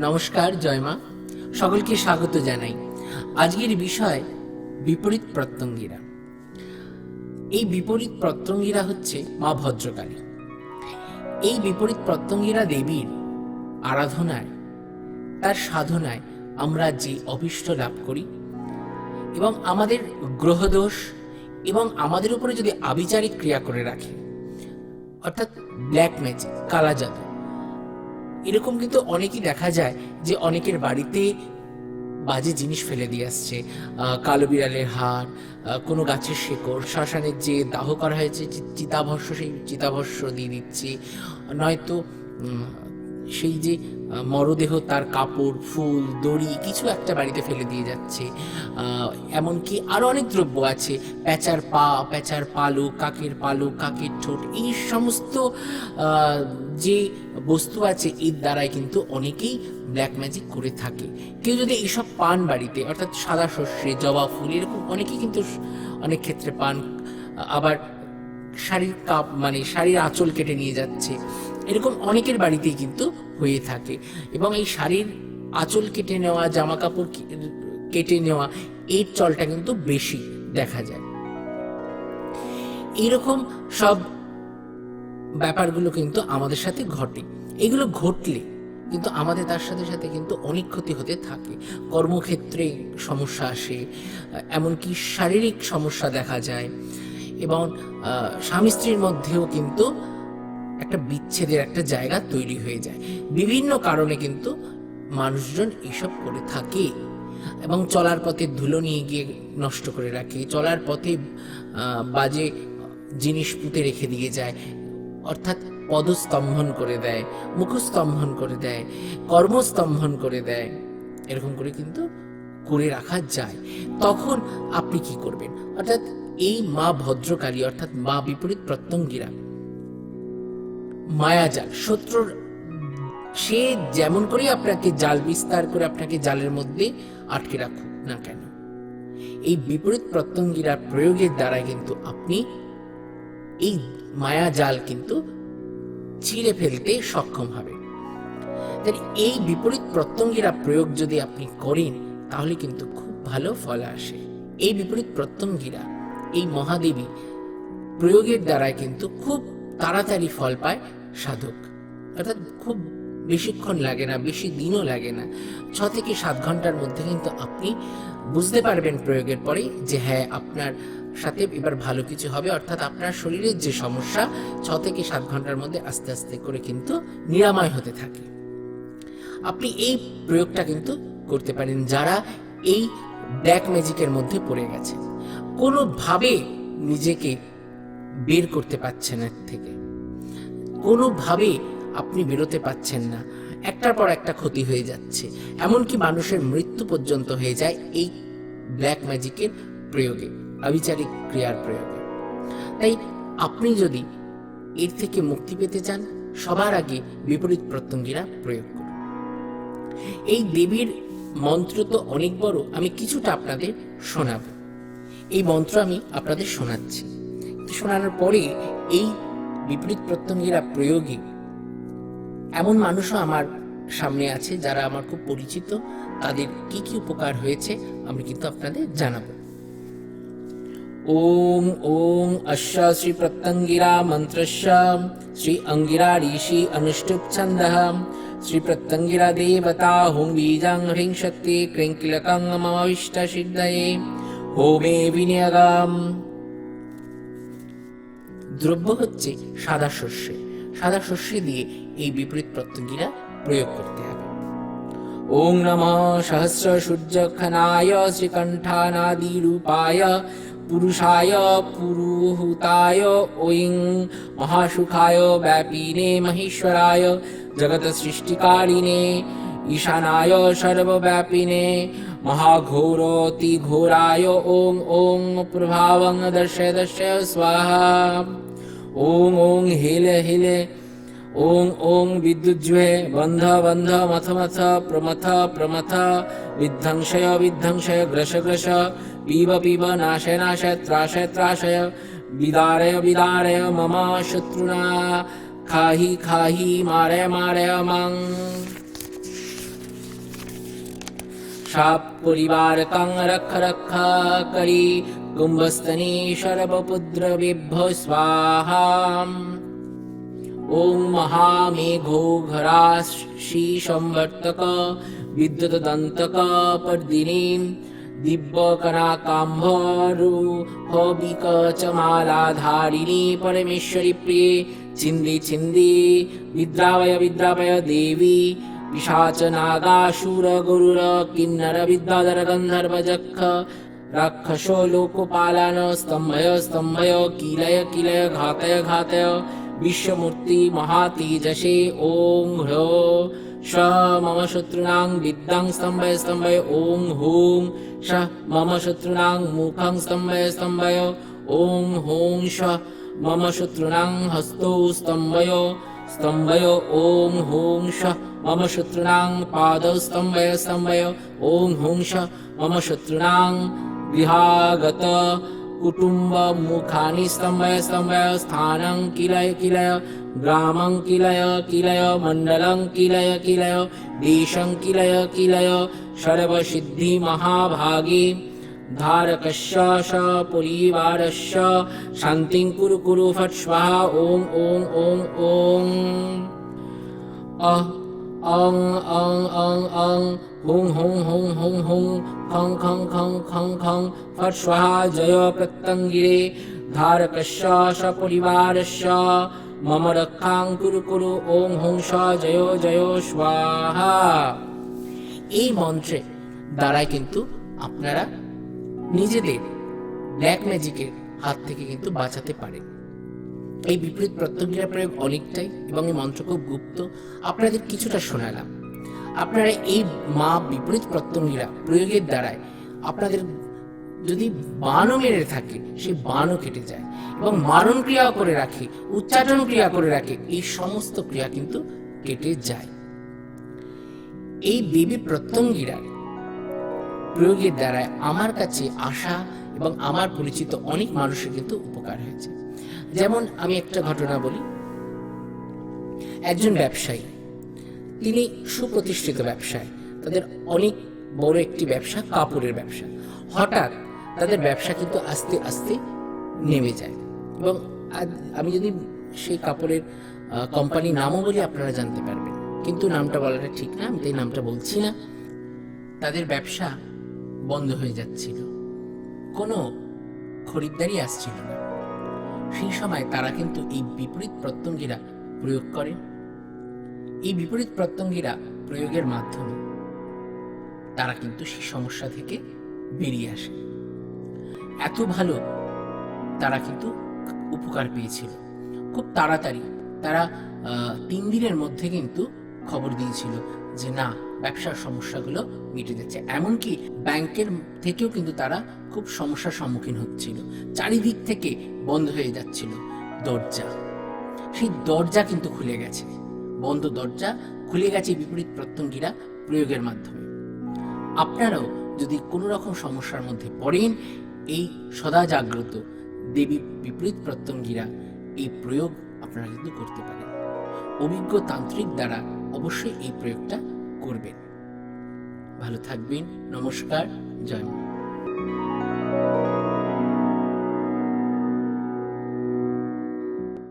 নমস্কার, জয় মা। সকলকে স্বাগত জানাই। আজকের বিষয় বিপরীত প্রত্যঙ্গীরা। এই বিপরীত প্রত্যঙ্গীরা হচ্ছে মা ভদ্রকালী। এই বিপরীত প্রত্যঙ্গীরা দেবীর আরাধনায়, তার সাধনায় আমরা যে অভীষ্ট লাভ করি এবং আমাদের গ্রহদোষ এবং আমাদের উপরে যদি আবিচারিক ক্রিয়া করে রাখে, অর্থাৎ ব্ল্যাক ম্যাজিক, কালা জাদু, এরকম কিন্তু অনেকেই দেখা যায় যে অনেকের বাড়িতে বাজে জিনিস ফেলে দিয়ে আসছে। কালো বিড়ালের হাড়, কোনো গাছের শেকড়, শ্মশানের যে দাহ করা হয়েছে যে চিতাভস্য, সেই চিতাভস্য দিয়ে দিচ্ছে, নয়তো সেই যে মরদেহ, তার কাপড়, ফুল, দড়ি কিছু একটা বাড়িতে ফেলে দিয়ে যাচ্ছে। এমনকি আরও অনেক দ্রব্য আছে, প্যাঁচার পা, প্যাঁচার পালক, কাকের পালক, কাকের ঠোঁট, এই সমস্ত যে বস্তু আছে এর দ্বারাই কিন্তু অনেকেই ব্ল্যাক ম্যাজিক করে থাকে। কেউ যদি এইসব পান বাড়িতে, অর্থাৎ সাদা সর্ষে, জবা ফুল, এরকম অনেকেই কিন্তু অনেক ক্ষেত্রে পান, আবার শাড়ির কাপ মানে শাড়ির আঁচল কেটে নিয়ে যাচ্ছে, এরকম অনেকের বাড়িতেই কিন্তু হয়ে থাকে। এবং এই শাড়ির আঁচল কেটে নেওয়া, জামা কাপড় কেটে নেওয়া, এর চলটা কিন্তু বেশি দেখা যায়। এইরকম সব ব্যাপারগুলো কিন্তু আমাদের সাথে ঘটে। এগুলো ঘটলে কিন্তু আমাদের তার সাথে সাথে কিন্তু অনেক ক্ষতি হতে থাকে। কর্মক্ষেত্রে সমস্যা আসে, এমনকি শারীরিক সমস্যা দেখা যায়, এবং স্বামী স্ত্রীর মধ্যেও কিন্তু একটা বিচ্ছেদের একটা জায়গা তৈরি হয়ে যায়। বিভিন্ন কারণে কিন্তু মানুষজন এসব করে থাকে, এবং চলার পথে ধুলো নিয়ে গিয়ে নষ্ট করে রাখে, চলার পথে বাজে জিনিস পুঁতে রেখে দিয়ে যায়, অর্থাৎ পদস্তম্ভন করে দেয়, মুখস্তম্ভন করে দেয়, কর্মস্তম্ভন করে দেয়, এরকম করে কিন্তু করে রাখা যায়। তখন আপনি কি করবেন? অর্থাৎ এই মা ভদ্রকালী, অর্থাৎ মা বিপরীত প্রত্যঙ্গীরা মায়াজাল, শত্রুর সে যেমন করে আপনাকে জাল বিস্তার করে আপনাকে জালের মধ্যে আটকে রাখুক না কেন, এই বিপরীত প্রত্যঙ্গীরা প্রয়োগের দ্বারা কিন্তু আপনি এই মায়া জাল কিন্তু ছিঁড়ে ফেলতে সক্ষম হবে। তাই এই বিপরীত প্রত্যঙ্গীরা প্রয়োগ যদি আপনি করেন তাহলে কিন্তু খুব ভালো ফল আসে। এই বিপরীত প্রত্যঙ্গীরা, এই মহাদেবী প্রয়োগের দ্বারা কিন্তু খুব তাড়াতাড়ি ফল পায় সাধক, অর্থাৎ খুব বেশিক্ষণ লাগে না, বেশি দিনও লাগে না। 6 থেকে 7 ঘন্টার মধ্যে কিন্তু আপনি বুঝতে পারবেন প্রয়োগের পরে যে হ্যাঁ, আপনার সাথে এবার ভালো কিছু হবে। অর্থাৎ আপনার শরীরের যে সমস্যা 6 থেকে 7 ঘন্টার মধ্যে আস্তে আস্তে করে কিন্তু নিরাময় হতে থাকে। আপনি এই প্রয়োগটা কিন্তু করতে পারেন যারা এই ব্ল্যাক ম্যাজিকের মধ্যে পড়ে গেছে, কোনোভাবে নিজেকে বের করতে পারছেন এর থেকে, কোনোভাবে আপনি বেরোতে পারছেন না, একটার পর একটা ক্ষতি হয়ে যাচ্ছে, এমনকি মানুষের মৃত্যু পর্যন্ত হয়ে যায় এই ব্ল্যাক ম্যাজিকের প্রয়োগে, আবিচারিক ক্রিয়ার প্রয়োগে। তাই আপনি যদি এর থেকে মুক্তি পেতে চান, সবার আগে বিপরীত প্রত্যঙ্গীরা প্রয়োগ করুন। এই দেবীর মন্ত্র তো অনেক বড়, আমি কিছুটা আপনাদের শোনাব। এই মন্ত্র আমি আপনাদের শোনাচ্ছি। শোনানোর পরে এই বিপরীত প্রত্যঙ্গীরা প্রয়োগে এমন মানুষও আমার সামনে আছে যারা আমার খুব পরিচিত, তাদের কি কি উপকার হয়েছে আমি কিন্তু আপনাদের জানাবো। ওম ওং অশ্ব শ্রী প্রত্যঙ্গিরা মন্ত্রস্য শ্রী অঙ্গিরা ঋষি অনুষ্ঠুপ ছন্দঃ শ্রী প্রত্যঙ্গিরা দেবতা হুং বীজাং হ্রিং শক্তি ক্রিং কিলকং মমাবিষ্ট সিদ্ধয়ে হোমে বিনিয়োগম। দ্রব্য হচ্ছে সাদা শস্যে। সাদা শস্যে দিয়ে এই বিপরীত প্রত্যঙ্গীরা প্রয়োগ করতে হবে। ওং নমঃ সহস্র সূর্যখনায় শ্রীকণ্ঠানাদি রূপায় পুরুষায় পুরুহুতায় ওং মহাসুখায় ব্যাপিনে মহেশ্বরায় জগৎ সৃষ্টিকারিণে ঈশানায় সর্বব্যাপিনে মহাঘোরতি ঘোরায় ওং ওং প্রভাবং দর্শয় দর্শয় স্বাহা। ওং ওং হেলে হেলে ওং ওং বিদ্যুজ্জুহে বন্ধ বন্ধ মথ মথ প্রমথ প্রমথ বিধ্বংসয় বিধ্বংসয় গ্রস গ্রস পিব পিব নাশয় নাশয় ত্রাশয় ত্রাশয় বিদারয় বিদারয় মম শত্রুনা খাহি খাহি মারয় মারয় মাং। সাপ পরিবারকং রক্ষ রক্ষ করি কুম্ভস্তনি সর্বপুদ্রবিভ্য স্বাহা। ওম মহামেঘো ঘরাশি সংবর্তক বিদ্যুৎ দন্তক পর্দিনী দিব্যকনাকাম্ভরু হবিকচমালাধারিণী পরমেশ্বরী প্রিয়ে ছিন্দি ছিন্দি বিদ্রাবয় বিদ্রাবয় দেবী পিশাচ নাগাসুর গরুর কিন্নর বিদ্যাধর গন্ধর্ব যক্ষ রাক্ষসো লোকপালন স্তম্ভয় স্তম্ভয় কিলয় কিলয় ঘাতয় ঘাতয় বিশ্বমূর্তি মহাতেজসে ওং হ্রো শ মম শত্রূনাং বিদ্যাং স্তম্ভয় স্তম্ভয় ওং হুং শ মম শত্রূনাং মুখং স্তম্ভয় স্তম্ভয় ওং হুং শ মম শত্রূনাং হস্তৌ স্তম্ভয় স্তম্ভয় ওং হুং শ মম শত্রূনাং পাদৌ স্তম্ভয় স্তম্ভয় ওং হুং শ মম শত্রূনাং গৃহাগত কুটুম্ব মুখানি স্তম্ভয় স্তম্ভয় স্থানং কিলয় কিলয় গ্রামং কিলয় কিলয় মণ্ডলং কিলয় কিলয় দেশং কিলয় কিলয় সর্বসিদ্ধি মহাভাগে ধারকস্য স পরিবারস্য শান্তিং কুরু কুরু ফট স্বাহা। ওং ওং ওং ওং অং অং অং অং হুং হুং হুং হুং হুং খং খং খং খং খং ফট স্বাহা। জয় প্রত্যঙ্গিরে ধারকস্য স পরিবারস্য মম রক্ষাং কুরু কুরু ওং হুং স জয় জয় স্বাহা। এই মন্ত্রে দ্বারাই কিন্তু আপনারা নিজেদের ব্ল্যাক ম্যাজিকের হাত থেকে কিন্তু বাঁচাতে পারেন। এই বিপরীত প্রত্যঙ্গিরা প্রয়োগ অনেকটাই এবং এই মন্ত্র খুব গুপ্ত, আপনাদের কিছুটা শোনালাম। আপনারা এই মা বিপরীত প্রত্যঙ্গিরা প্রয়োগের দ্বারায় আপনাদের যদি বাণও মেরে থাকে সেই বাণও কেটে যায় এবং মারণ ক্রিয়াও করে রাখে, উচ্চাটন ক্রিয়া করে রাখে, এই সমস্ত ক্রিয়া কিন্তু কেটে যায়। এই দেবী প্রত্যঙ্গিরার প্রয়োগের দ্বারা আমার কাছে আসা এবং আমার পরিচিত অনেক মানুষের কিন্তু উপকার হয়েছে। যেমন আমি একটা ঘটনা বলি। একজন ব্যবসায়ী, তিনি সুপ্রতিষ্ঠিত ব্যবসায়ী, তাদের অনেক বড় একটি ব্যবসা, কাপড়ের ব্যবসা। হঠাৎ তাদের ব্যবসা কিন্তু আস্তে আস্তে নেমে যায় এবং আমি যদি সেই কাপড়ের কোম্পানির নামও বলি আপনারা জানতে পারবেন, কিন্তু নামটা বলাটা ঠিক না, আমি তাই নামটা বলছি না। তাদের ব্যবসা বন্ধ হয়ে যাচ্ছিল, কোনো খরিদ্দারি আসছিল না। সেই সময় তারা কিন্তু এই বিপরীত প্রত্যঙ্গিরা প্রয়োগ করেন। এই বিপরীত প্রত্যঙ্গিরা প্রয়োগের মাধ্যমে তারা কিন্তু সেই সমস্যা থেকে বেরিয়ে আসে। এত ভালো তারা কিন্তু উপকার পেয়েছিল। খুব তাড়াতাড়ি তারা 3 দিনের মধ্যে কিন্তু খবর দিয়েছিল যে না, ব্যবসার সমস্যাগুলো মিটে যাচ্ছে। এমনকি ব্যাংকের থেকেও কিন্তু তারা খুব সমস্যার সম্মুখীন হচ্ছিল, চারিদিক থেকে বন্ধ হয়ে যাচ্ছিল দরজা। সেই দরজা কিন্তু খুলে গেছে, বন্ধ দরজা খুলে গেছে বিপরীত প্রত্যঙ্গিরা প্রয়োগের মাধ্যমে। আপনারাও যদি কোনো রকম সমস্যার মধ্যে পড়েন, এই সদা জাগ্রত দেবী বিপরীত প্রত্যঙ্গিরা এই প্রয়োগ আপনারা কিন্তু করতে পারেন। অভিজ্ঞ তান্ত্রিক দ্বারা অবশ্যই এই প্রয়োগটা করবেন। ভালো থাকবেন। নমস্কার। জয় মা।